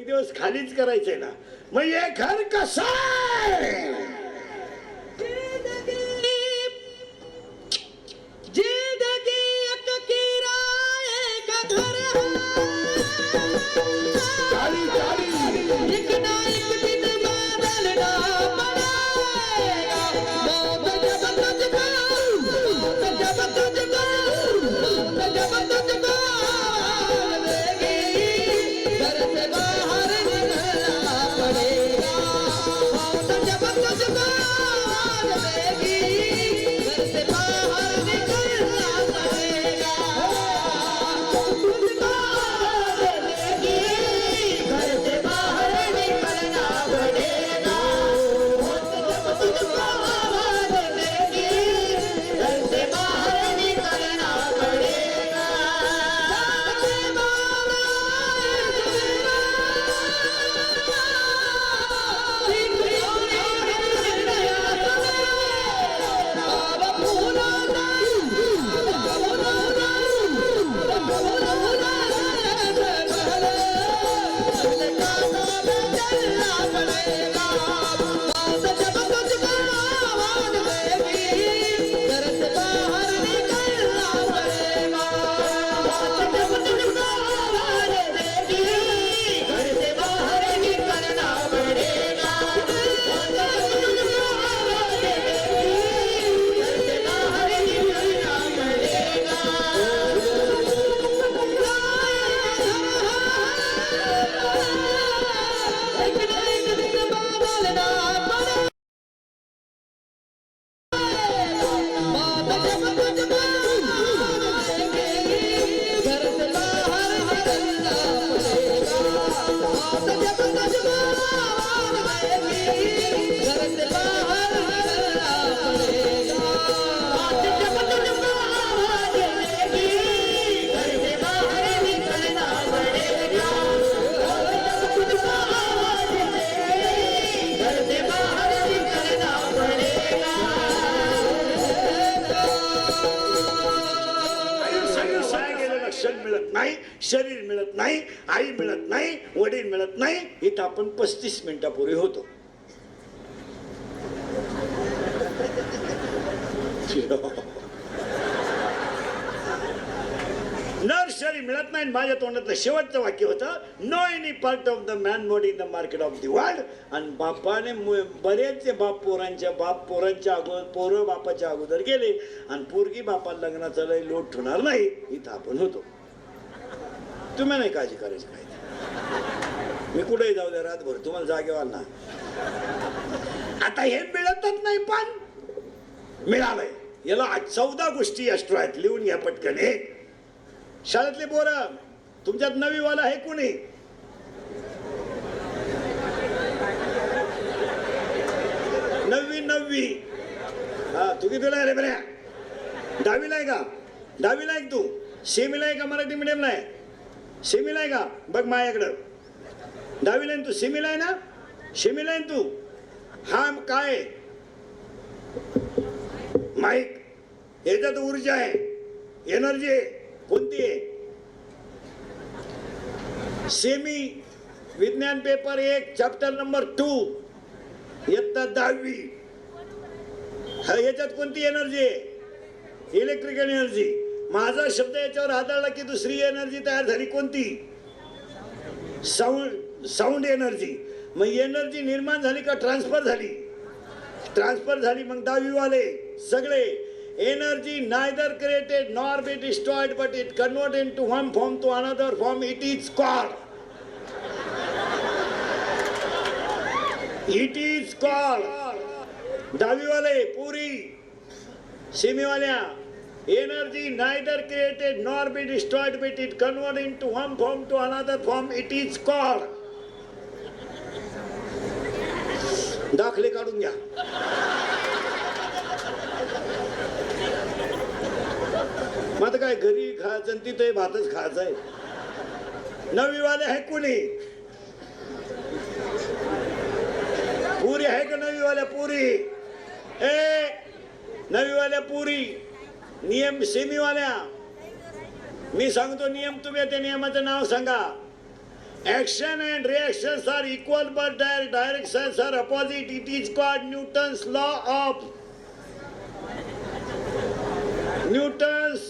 एक दिवस खालीच करायचंय ना, मग हे घर कसं आहे? शरीर मिळत नाही, आई मिळत नाही, वडील मिळत नाही. इथं आपण 35 मिनिटापूर्वी होतो. नर्सरी मिळत नाही. माझ्या तोंडातलं शेवटचं वाक्य होतं, no any part of the man body in the market of the world. आणि बापाने बरेचसे बाप पोरांच्या अगोदर, पोरं बापाच्या अगोदर गेले आणि पोरगी बापाला लग्नाचा लय लोट होणार नाही. इथं आपण होतो. तुम्ही नाही काळजी करायची काय. मी कुठेही जाऊ द्या रातभर, तुम्हाला जागेवर ना. आता हे मिळतच नाही, पण मिळालंय. याला 14 गोष्टी एक्स्ट्रा आहेत, लिहून घ्या पटकन. एक, शाळेतले पोरं, तुमच्यात नवीवाला आहे कोणी? नववी. हा, तू कितीला आहे रे बऱ्या? 10वीला आहे का? 10वीला आहे तू? सेमीला आहे का मराठी मीडियमला आहे? सेमीला आहे का? बघ माझ्याकडं. 10वीला आहे तू? सेमीला आहे ना? सेमीला आहे तू? हा, काय माईक? याच्यात ऊर्जा आहे, एनर्जी आहे. कोणती आहे? सेमी विज्ञान पेपर 1 चॅप्टर नंबर 2 इयत्ता 10वी. याच्यात कोणती एनर्जी आहे? Electrical energy. माझा शब्द याच्यावर आदळला की दुसरी एनर्जी तयार झाली. कोणती? Sound energy. मग एनर्जी निर्माण झाली का ट्रान्सफर झाली? ट्रान्सफर झाली. मग 10वी वाले सगळे, energy neither created nor be destroyed but it convert into one form to another form. It is called. It is called. 10वी वाले पुरी, सेमीवाल्या, energy neither created nor be destroyed but it convert into one form to another form. It is called. दाखले काढून घ्या. मग आता काय, घरी खायचं आणि तिथे भातच खायचं आहे. 9वी वाले आहे कोणी? पुरी आहे का 9वी वाल्या? पुरी ए 9वी वाल्या पुरी. नियम सेमी वाल्या मी सांगतो नियम, तुम्ही त्या नियमाचं नाव सांगा. Action and reactions are equal but their directions are opposite. It is called Newton's law of Newton's.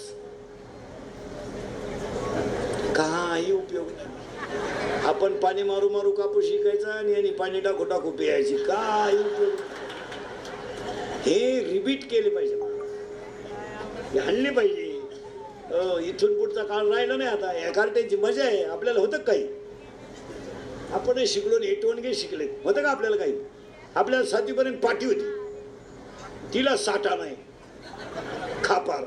काही उपयोग नाही. आपण पाणी मारू मारू कापूस शिकायचा आणि पाणी टाकू टाकू प्यायची. काही उपयोग. हे रिपीट केले पाहिजे, हे आणले पाहिजे. इथून पुढचा काळ राहिला नाही आता. या कार्ट्यांची मजा आहे. आपल्याला होतं काही, आपण शिकलो नाही. टोनगे शिकले होतं का आपल्याला काही? आपल्याला 7वी पर्यंत पाटी होती, तिला साठा नाही, खापार.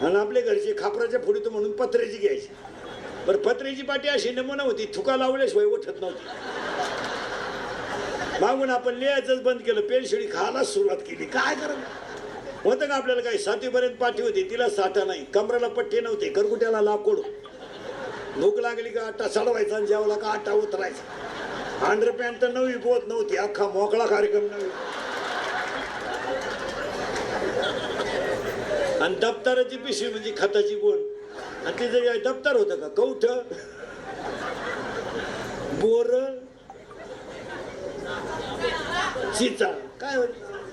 आणि आपल्या घरचे खापराच्या फोडी तर म्हणून पत्र्याची घ्यायची. बरं, पत्र्याची पाटी अशी नमुना होती, थुका लावल्याशिवाय उठत नव्हती. मागून आपण लिहायचंच बंद केलं, पेनशिडी खायला सुरुवात केली. काय करा होतं का आपल्याला काही? 7वी पर्यंत पाठी होती, तिला साठा नाही, कमराला पट्टे नव्हते, करकुट्याला लाकूड. भूक लागली का आटा चढवायचा आणि जेवला का आटा उतरायचा. अंडरपॅन्ट तर नवी पोत नव्हती, अख्खा मोकळा कार्यक्रम नव्हे. आणि दप्तराची पिशवी म्हणजे खताची गोण. आणि तिचं दप्तर होतं का? कवठ, बोर, चिचा. काय होत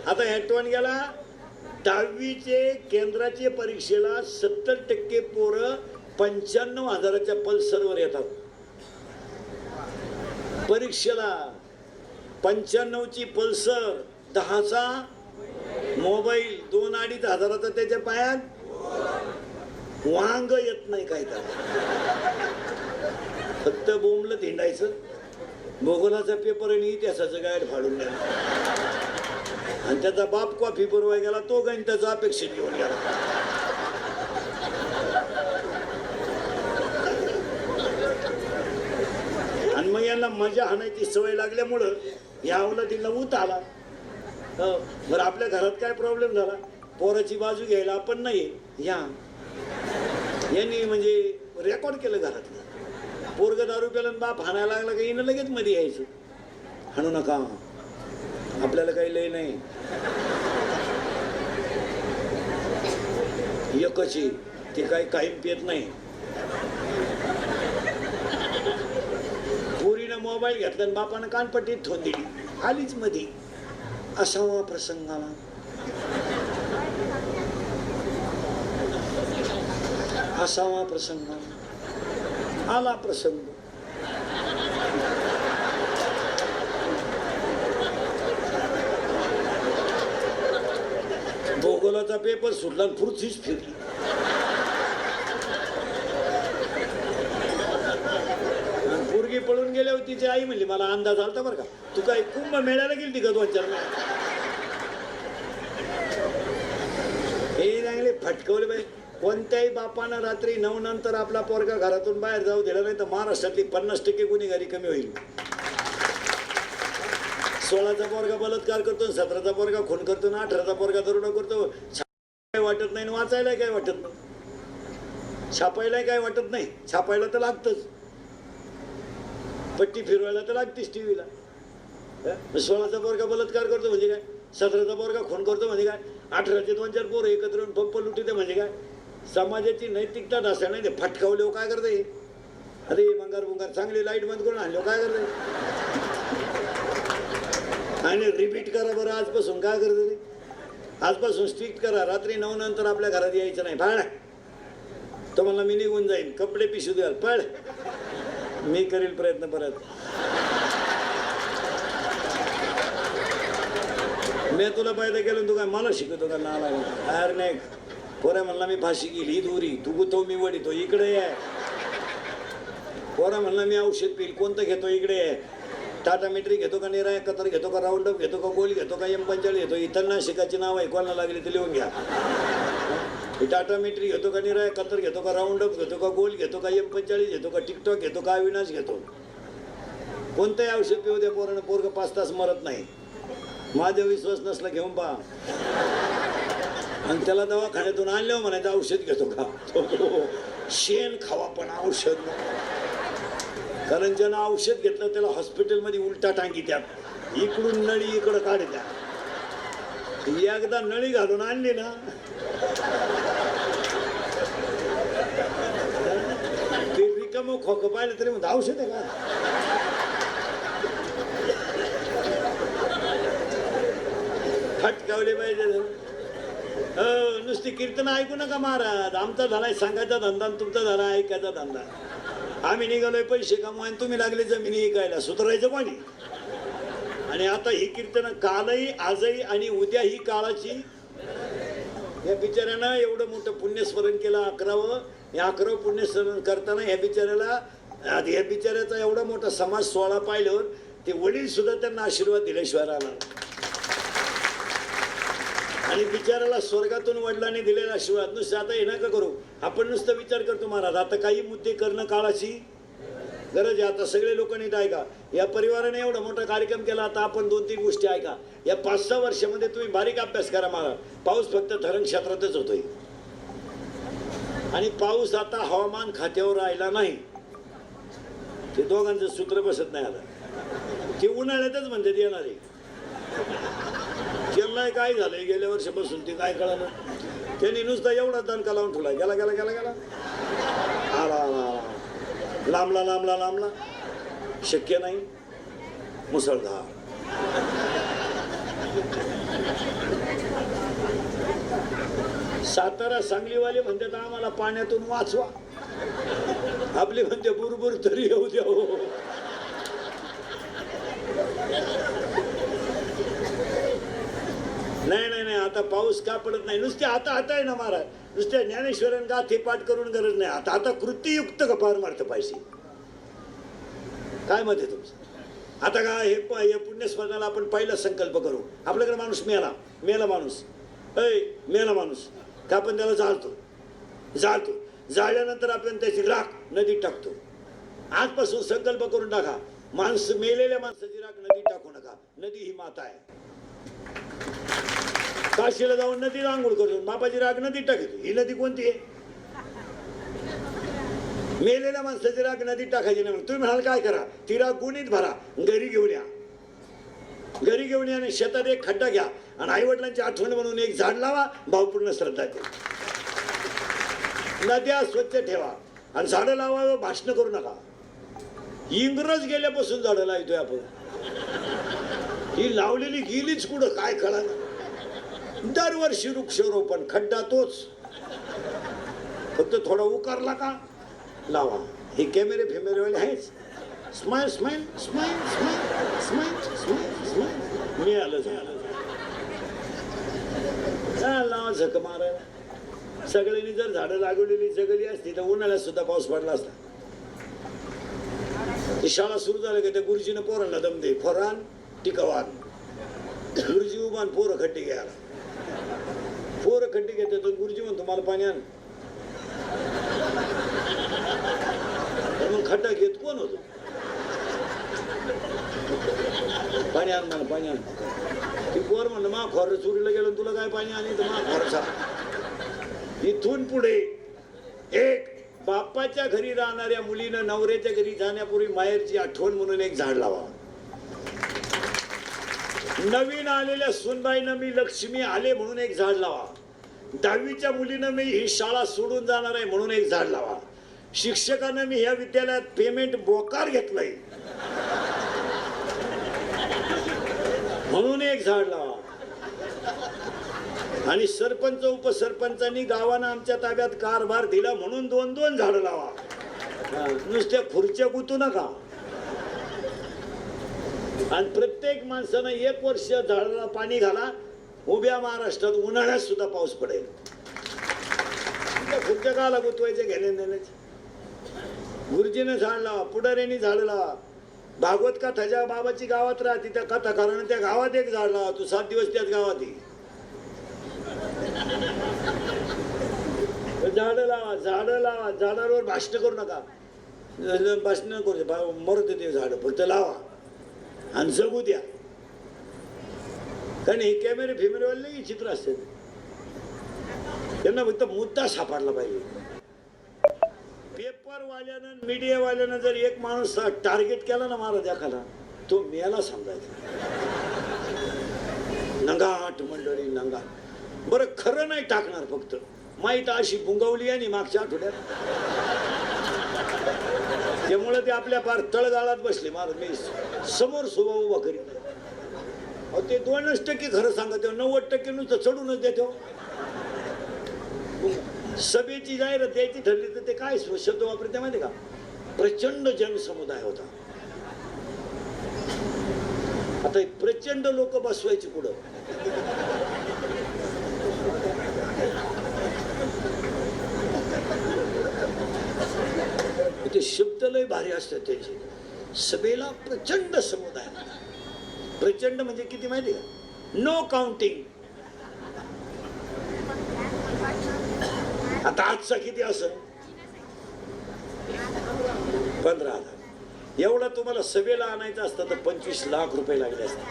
आता? ऍटवण गेला 10वीचे केंद्राचे परीक्षेला 70% पोरं 95,000च्या पल्सरवर येतात. परीक्षेला 95ची पल्सर, 10चा मोबाईल, 2-2.5 हजाराचा त्याच्या पायात वांग येत नाही. काय तर फक्त बोंबलं हिंडायचं. भूगोलाचा पेपर आणि इतिहासाचं गाईड फाडून द्या. आणि त्याचा बाप कॉफी पुरवाय गेला, तो गणिताचा अपेक्षित घेऊन गेला. आणि मग यांना मजा हाणायची सवय लागल्यामुळं या अवलादीला ऊत आला. बरं, आपल्या घरात काय प्रॉब्लेम झाला? पोराची बाजू घ्यायला आपण नाही यांनी म्हणजे रेकॉर्ड केलं घरातलं. पोरग दारू प्याला बाप हाणायला लागला का हिनं लगेच मध्ये यायचं. हाणू नका, आपल्याला काही लय नाही. एकची ते काही कायम पियत नाही. पोरीनं मोबाईल घेतला आणि बापानं कानपट्टीत ठेवून दिली, आलीच मध्ये. असावा प्रसंगाला असावा प्रसंग आला प्रसंग. भूगोलाचा पेपर सुटला, पुढचीच फिरली. पोरगी पळून गेल्यावर तिची आई म्हणली, मला अंदाज आलता बरं का, तू काय कुंभ मेळ्याला गेली का 2-4 महिने? हे चांगले फटकवले पाहिजे. कोणत्याही बापानं रात्री 9 नंतर आपला पोरगा घरातून बाहेर जाऊ दिला नाही तर महाराष्ट्रातली 50% गुन्हेगारी कमी होईल. 16चा पोरगा बलात्कार करतो, 17चा पोरगा खून करतो, 18चा पोरगा दरोडा करतो. काय वाटत नाही, वाचायला काय वाटत नाही, छापायला काय वाटत नाही. छापायला तर लागतच, पट्टी फिरवायला तर लागतेच टीव्हीला. 16चा पोरगा बलात्कार करतो म्हणजे काय, 17चा पोरगा खून करतो म्हणजे काय, 18चे 2-4 पोरं एकत्र येऊन पंप लुटीते म्हणजे काय. समाजाची नैतिकता नसल्या नाही ते फटकावले काय करते. अरे मंगार बुंगार चांगली लाईट बंद करून आणले काय करते. आणि रिपीट करा बरं आजपासून. काय करते ते आजपासून स्ट्रिक्ट करा. रात्री 9 नंतर आपल्या घरात यायचं नाही. फाळ तो मला मी निघून जाईन, कपडे पिशू द्याल, पळ मी करील प्रयत्न परत. मी तुला पायदा केलं, तू काय मला शिकवतो का? नाला अरे नाही पोरा म्हणला मी फाशी गेली दोरी, तू गुतो मी वडितो, इकडे आहे. पोरा म्हणला मी औषध पिल, कोणतं घेतो इकडे आहे. टाटा मेट्री घेतो का, निराय कतर घेतो का, राऊंड अप घेतो का, गोली घेतो का, M45 घेतो. इतर नाशिकाची नाव आहे, कोणाला लागली ते लिहून घ्या. टाटा मेट्री घेतो का, निराय कतर घेतो का, राऊंड अप घेतो का, गोल घेतो का, M45 घेतो का, टिकटॉक घेतो का, अविनाश घेतो. कोणतंही औषध पिऊ द्या पोरानं, पोरग 5 तास मरत नाही. माझा विश्वास नसला घेऊन पहा. आणि त्याला दवाखान्यातून आणल्यावर म्हणायचं औषध घेतो का. शेण खावा पण औषध, कारण ज्यानं औषध घेतलं त्याला हॉस्पिटलमध्ये उलटा टांगी त्यात, इकडून नळी इकडं काढत्या. एकदा नळी घालून आणली ना ते मग खोकं पाहिलं तरी मग औषध आहे का? फटकावले पाहिजे. नुसती कीर्तन ऐकू नका महाराज. आमचा झालाय सांगायचा धंदा आणि तुमचा झाला ऐकायचा धंदा. आम्ही निघालोय पैसे कमवायला, तुम्ही लागले जमिनी ऐकायला. सुधारायचं कोणी? आणि आता ही कीर्तन कालही आजही आणि उद्या ही काळाची. या बिचाऱ्यानं एवढं मोठं पुण्यस्मरण केलं 11वं. या 11वं पुण्यस्मरण करताना या बिचाऱ्याचा एवढा मोठा समाज सोहळा पाहिल्यावर ते वडील सुद्धा त्यांना आशीर्वाद दिल्याशिवाय राहणार. आणि बिचाराला स्वर्गातून वडिलांनी दिलेला आशीर्वाद. नुसतं आता हे नका करू. आपण नुसतं विचार करतो महाराज. आता काही मुद्दे करणं काळाची गरज आहे. आता सगळे लोक नीट ऐका. या परिवाराने एवढा मोठा कार्यक्रम केला. आता आपण 2-3 गोष्टी ऐका. या 5-6 वर्षामध्ये तुम्ही बारीक अभ्यास करा महाराज. पाऊस फक्त धरण क्षेत्रातच होतोय. आणि पाऊस आता हवामान खात्यावर राहिला नाही. ते दोघांचं सूत्र बसत नाही. आता ते उन्हाळ्यातच म्हणतात येणार आहे. त्यांना काय झालंय गेल्या वर्षापासून ते काय कळलं. त्यांनी नुसता एवढा दणका लावून ठेवला. गेला गेला गेला गेला आला आला लांबला लांबला लांबला. शक्य नाही. मुसळधार. सातारा सांगलीवाले म्हणतात आम्हाला पाण्यातून वाचवा. आपले म्हणते बुरबुर तरी येऊ द्या. हो नाही नाही नाही. आता पाऊस का पडत नाही. नुसते आता आता आहे ना महाराज. नुसत्या ज्ञानेश्वरांना गाथे पाठ करून गरज नाही. आता आता कृतीयुक्त गपार मारतं पाहिजे. काय मत आहे तुमचं? आता का हे पुण्यस्मरणाला आपण पहिला संकल्प करू. आपल्याकडे माणूस मेला माणूस मेला माणूस का आपण त्याला जाळतो. जाळल्यानंतर आपण त्याची राख नदीत टाकतो. आजपासून संकल्प करून टाका. मेलेल्या माणसाची राख नदीत टाकू नका. नदी ही माता आहे. काशीला जाऊन नदीला आंघोळ करतो. बापाची राग नदीत टाकतो. ही नदी कोणती आहे? मेलेल्या माणसाची राग नदीत टाकायची नाही. तुम्ही म्हणाल काय करा? ती राग गुणीत भरा. घरी घेऊन या. घरी घेऊन या आणि शेतात एक खड्डा घ्या आणि आईवडिलांची आठवण म्हणून एक झाड लावा. भावपूर्ण श्रद्धा द्या. नद्या स्वच्छ ठेवा आणि झाडं लावा. भाषण करू नका. इंग्रज गेल्यापासून झाडं लावतोय आपण. ही लावलेली गेलीच कुठं काय कळालं. दरवर्षी वृक्षारोपण. खड्डा तोच. फक्त थोडा उकारला का लावा. हे कॅमेरे फेमेरेवाले आहेच. Smile smile smile smile smile smile smile. मिळालं लावा झक मारायला. सगळ्यांनी जर झाडं लागवलेली जगली असती तर उन्हाळ्यात सुद्धा पाऊस पडला असता. शाळा सुरू झाल्या का त्या गुरुजीनं पोरांना दम दे. फरान टिकवान. गुरुजी उभान पोरं खड्डे घ्यायला. पोरं खड्डे घेतात. गुरुजी म्हणतो मला पाणी आण. मग खड्डा घेत कोण होतो? पाणी आण मला पाणी आण. ती पोर म्हणलं मा खोर चोरीला गेलं तुला काय पाणी आणि तर मा खोरचा. इथून पुढे एक बापाच्या घरी राहणाऱ्या मुलीनं नवऱ्याच्या घरी जाण्यापूर्वी माहेरची आठवण म्हणून एक झाड लावा. नवीन आलेल्या सुनबाईनं मी लक्ष्मी आले म्हणून एक झाड लावा. 10वीच्या मुलीनं मी ही शाळा सोडून जाणार आहे म्हणून एक झाड लावा. शिक्षकानं मी ह्या विद्यालयात पेमेंट बोकार घेतलंय म्हणून एक झाड लावा. आणि सरपंच उपसरपंचांनी गावानं आमच्या ताब्यात कारभार दिला म्हणून 2-2 झाडं लावा. नुसत्या खुर्च्या गुतू नका. आणि प्रत्येक माणसानं 1 वर्ष झाडाला पाणी घाला. उभ्या महाराष्ट्रात उन्हाळ्यात सुद्धा पाऊस पडेल. खुर्च्या काला गुतवायचे घेणे देण्याचे. गुरुजीने झाड लावा. पुढाऱ्यांनी झाड लावा. भागवत कथा ज्या बाबाची गावात राहते त्या कथा कारण त्या गावात एक झाड लावा. तू 7 दिवस त्याच गावात ये. झाडं लावा. झाडं लावा. झाडावर भाषण करू नका. भाषण करू मरत ते झाड फक्त लावा आणि जगू द्या. कारण हे कॅमेरे फेमेरेवाले चित्र असतात. त्यांना फक्त मुद्दा सापडला पाहिजे. पेपरवाल्यानं मीडियावाल्यानं जर एक माणूस टार्गेट केला ना महाराज एखादा तो मेला समजायचा. नंगाट मंडळी नंगाट. बरं खरं नाही टाकणार फक्त माहीत अशी बुंगवली आणि मागच्या आठवड्यात त्यामुळे ते आपल्या फार तळगाळात बसले. महाराज मी समोर शोभा उभा करीत नाही. अहो ते 2% खरं सांगत 90% नुसतं चढूनच देतो. सभेची जाहिरात द्यायची ठरली तर ते काय शब्द वापरते माहिती का? प्रचंड जनसमुदाय होता. आता प्रचंड लोक बसवायची पुढं. ते शब्द लय भारी असतात त्याचे. सभेला प्रचंड समुदाय. प्रचंड म्हणजे किती माहिती का? No counting. आता आजचा किती असं 15,000. एवढा तुम्हाला सभेला आणायचं असतं तर 25 लाख रुपये लागले असते.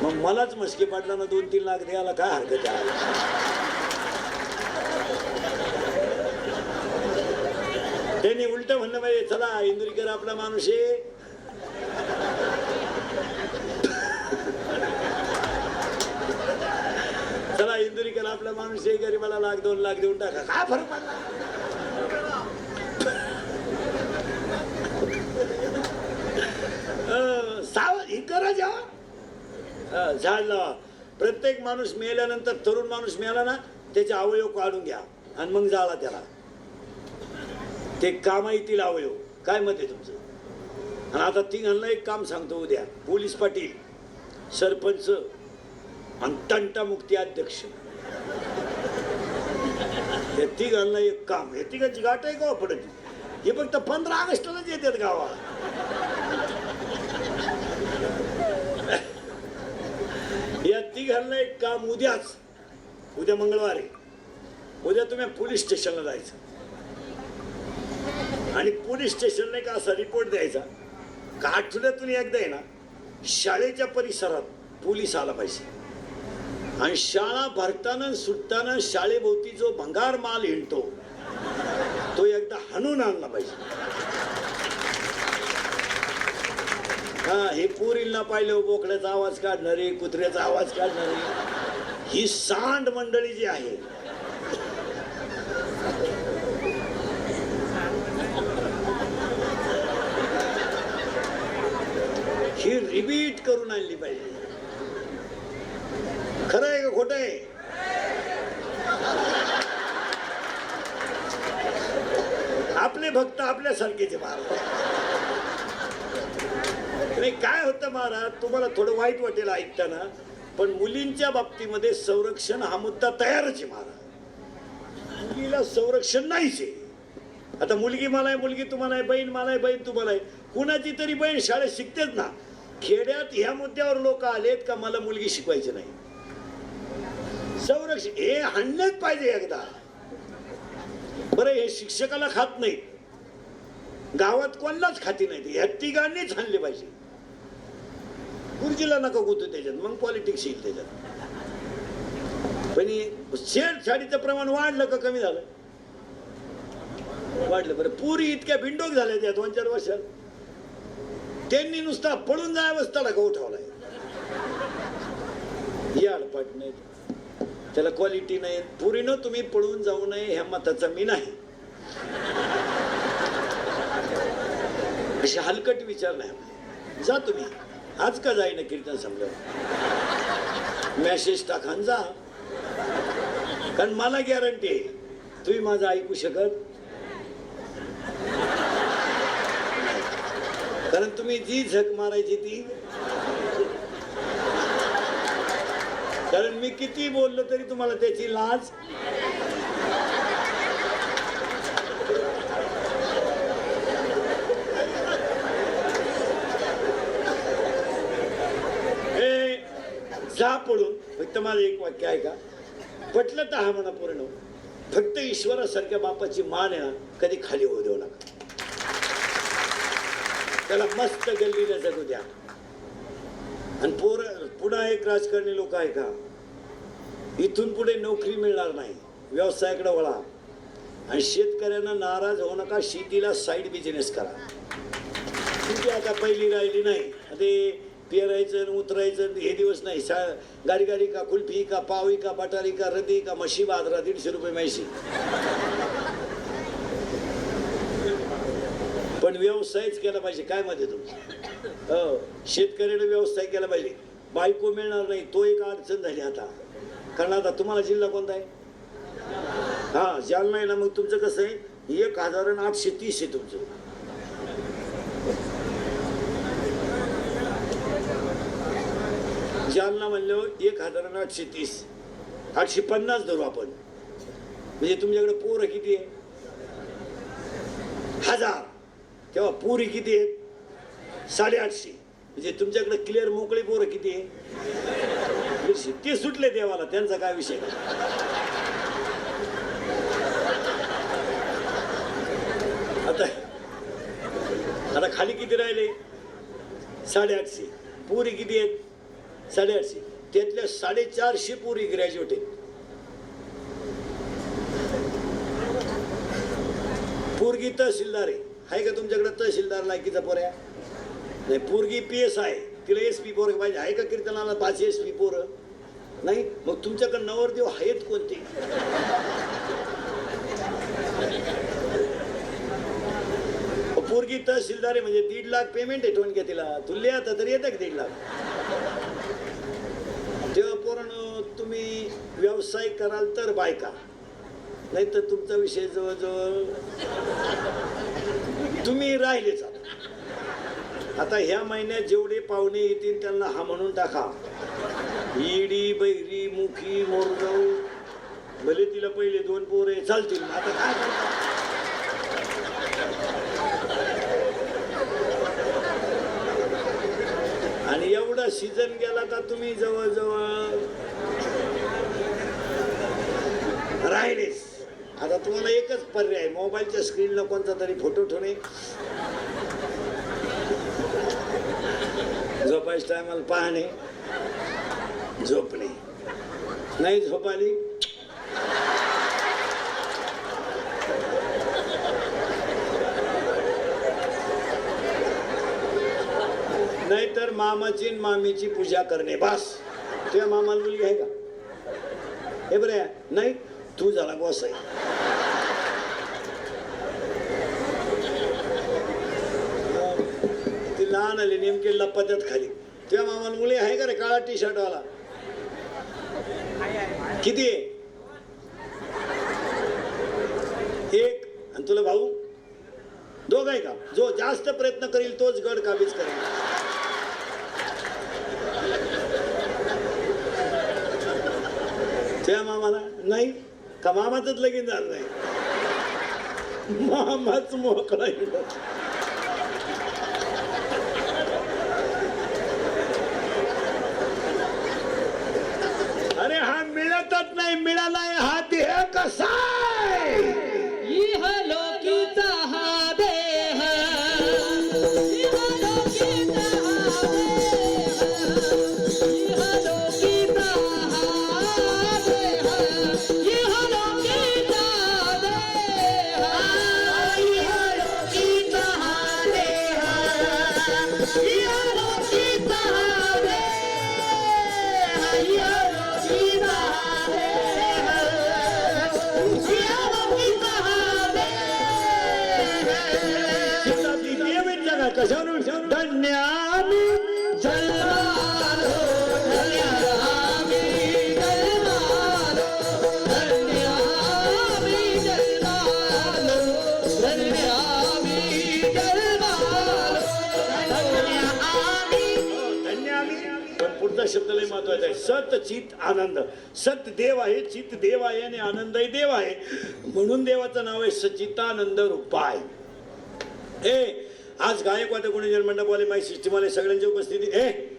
मग मलाच मस्के पाडला ना 2-3 लाख द्यायला काय हरकत आहे? त्यांनी उलट म्हणलं पाहिजे, चला इंदुरीकर आपला माणूस आहे, चला इंदुरीकर आपला माणूस आहे, गरीबाला 1-2 लाख देऊन टाका. काय फरक पडला? ही करा जेव्हा झाड लावा. प्रत्येक माणूस मेल्यानंतर तरुण माणूस मेला ना त्याचे अवयव काढून घ्या आणि मग जाळा त्याला. ते कामा येतील अवयव. काय मत आहे तुमचं? आणि आता तिघांना एक काम सांगतो. उद्या पोलीस पाटील, सरपंच आणि तंटा मुक्ती अध्यक्ष हे तिघांना एक काम. हे तिघांची गाठ आहे गावा पडत. हे फक्त 15 ऑगस्टलाच येतात गावा. या तिघांना एक काम. उद्या मंगळवार आहे. उद्या तुम्ही पोलीस स्टेशनला जायचं आणि पोलीस स्टेशनला एक असा रिपोर्ट द्यायचा का आठवड्यातून एकदा आहे ना शाळेच्या परिसरात पोलीस आला पाहिजे आणि शाळा भरताना सुटताना शाळेभोवती जो भंगार माल हिंडतो तो एकदा हाणून आणला पाहिजे. हा, हे पोरींना पाहिलं बोकड्याचा आवाज काढणारे, कुत्र्याचा आवाज काढणारे, ही सांड मंडळी जी आहे ही रिपीट करून आणली पाहिजे. खरं आहे का खोटं आहे? आपले भक्त आपल्यासारखेचे महाराज. नाही काय होतं महाराज, तुम्हाला थोडं वाईट वाटेल ऐकताना, पण मुलींच्या बाबतीमध्ये संरक्षण हा मुद्दा तयारच आहे महाराज. मुलीला संरक्षण नाहीच आहे. आता मुलगी मला आहे, मुलगी तुम्हाला आहे, बहीण मला आहे, बहीण तुम्हाला आहे. कुणाची तरी बहीण शाळेत शिकतेच ना. खेड्यात ह्या मुद्द्यावर लोक आलेत का मला मुलगी शिकवायची नाही. संरक्षण हे हाणलेच पाहिजे एकदा. बरं, हे शिक्षकाला खात नाही, गावात कोणालाच खाती नाही. ह्या तिघांनीच हाणले पाहिजे. गुरुजीला नका गुतू त्याच्यात, मग पॉलिटिक्स येईल त्याच्यात. पण छेडछाडीचं प्रमाण वाढलं का कमी झालं? वाढलं. बरं, पुरी इतक्या बिंडोक झाल्या त्या 2-4 वर्षात. त्यांनी नुसता पळून जायवंच तडाखा उठवलाय. याडपाट नाही, त्याला क्वालिटी नाही. पुरीनं तुम्ही पळून जाऊ नये ह्या मताचा मी नाही. असे हलकट विचार नाही. जा तुम्ही, आज का जाईना कीर्तन संपल्यावर मेसेज टाकान जा. कारण मला गॅरंटी आहे तुम्ही माझं ऐकू शकत. कारण तुम्ही जी झक मारायची ती. कारण मी किती बोललो तरी तुम्हाला त्याची लाज. जा पडून. फक्त माझं एक वाक्य आहे का, पटलं तर हा म्हणा पूर्ण. फक्त ईश्वरासारख्या बापाची मान आहे ना कधी खाली होऊ देऊ नका. त्याला मस्त गल्लीला जगू द्या. आणि पुन्हा एक राजकारणी लोक आहे का, इथून पुढे नोकरी मिळणार नाही, व्यवसायाकडे वळा आणि शेतकऱ्यांना नाराज होऊ नका. शेतीला साईड बिझनेस करा. तुमची आता पहिली राहिली नाही. ते पेरायचं उतरायचं हे दिवस नाही. गाडी का कुल्फी का पावी का बटारी का रदी का म्हशी बाजरा 150 रुपये म्हशी. पण व्यवसायच केला पाहिजे. काय मध्ये तुमचं हो, शेतकऱ्याने व्यवसाय केला पाहिजे. बायको मिळणार नाही तो एक अडचण झाली आता. कारण आता तुम्हाला जिल्हा कोणता आहे? हा जालना आहे ना. मग तुमचं कसं आहे 1830 आहे तुमचं. जालना म्हणलं 1830, 850 धरू आपण. म्हणजे तुमच्याकडे पोरं किती आहे? 1000. तेव्हा पुरी किती आहेत? 850. म्हणजे तुमच्याकडे क्लिअर मोकळी पोरं किती आहे? ते सुटले देवाला, त्यांचा काय विषय नाही. आता खाली किती राहिले? 850. पुरी किती आहेत? 850. त्यातल्या 450 पुरी ग्रॅज्युएट आहेत. पोरगी तहसीलदार आहे का तुमच्याकडे? तहसीलदार लायकीचा पोऱ्या नाही. पोरगी PS आहे, तिला SP पोरं पाहिजे. आहे का कीर्तनाला 5 SP पोरं? नाही. मग तुमच्याकडे नवरदेव आहेत कोणते? पोरगी तहसीलदार आहे म्हणजे 1.5 लाख पेमेंट आहे. टोन घ्या तिला. तुला आता तरी येतं का 1.5 लाख? तेव्हा पोरांनो तुम्ही व्यवसाय कराल तर बायका, नाही तर तुमचा विषय जवळजवळ तुम्ही राहिलेच. आता ह्या महिन्यात जेवढे पाहुणे येतील त्यांना हा म्हणून टाका. इडी बैरी मुखी मोरगाव भले तिला पहिले 2 पोरे चालतील. आता काय करता? आणि एवढा सीझन गेला का तुम्ही जवळजवळ राहिलेच. आता तुम्हाला एकच पर्याय, मोबाईलच्या स्क्रीनला कोणता तरी फोटो ठेवणे, झोपायच्या टायमाला पाहणे, झोपणे. नाही झोप आली नाहीतर मामाची मामीची पूजा करणे. बस. तुझ्या मामाला मुलगी आहे का? हे बरं नाही. तू झाला बॉस आहे. ती लहान आली नेमकी लपत्यात खाली. तुझ्या मामाला मुली आहे का रे? काळा T-शर्ट वाला किती आहे? 1. आणि तुला भाऊ 2 आहे का? जो जास्त प्रयत्न करील तोच गड काबीज करेल. त्या मामाला नाही का? मामाचंच लगीन झालं नाही. मामाच मोकळा. अरे हा मिळतच नाही. मिळालाय हा देह कसा आहे? इहलोकीचा हा देह, इहलोकीचा हा देह, इहलोकीचा हा देह, इहलोकीचा देह, इहलोकीचा हा देह, इहलोकीचा हा देह, इहलोकीचा कशावरून? धन्यामी जन्मालो, धन्यामी जन्मालो, धन्यामी जन्मालो, धन्यामी जन्मालो, धन्यामी. पण पुढचा शब्द लय महत्वाचा आहे. सत चित आनंद. सत देव आहे, चित देव आहे आणि आनंदही देव आहे. म्हणून देवाचं नाव आहे सच्चिदानंद रूपाय. आज गायक वाटे कोणी जन्मंडप वाले माई सिस्टीम वाले सगळ्यांची उपस्थिती.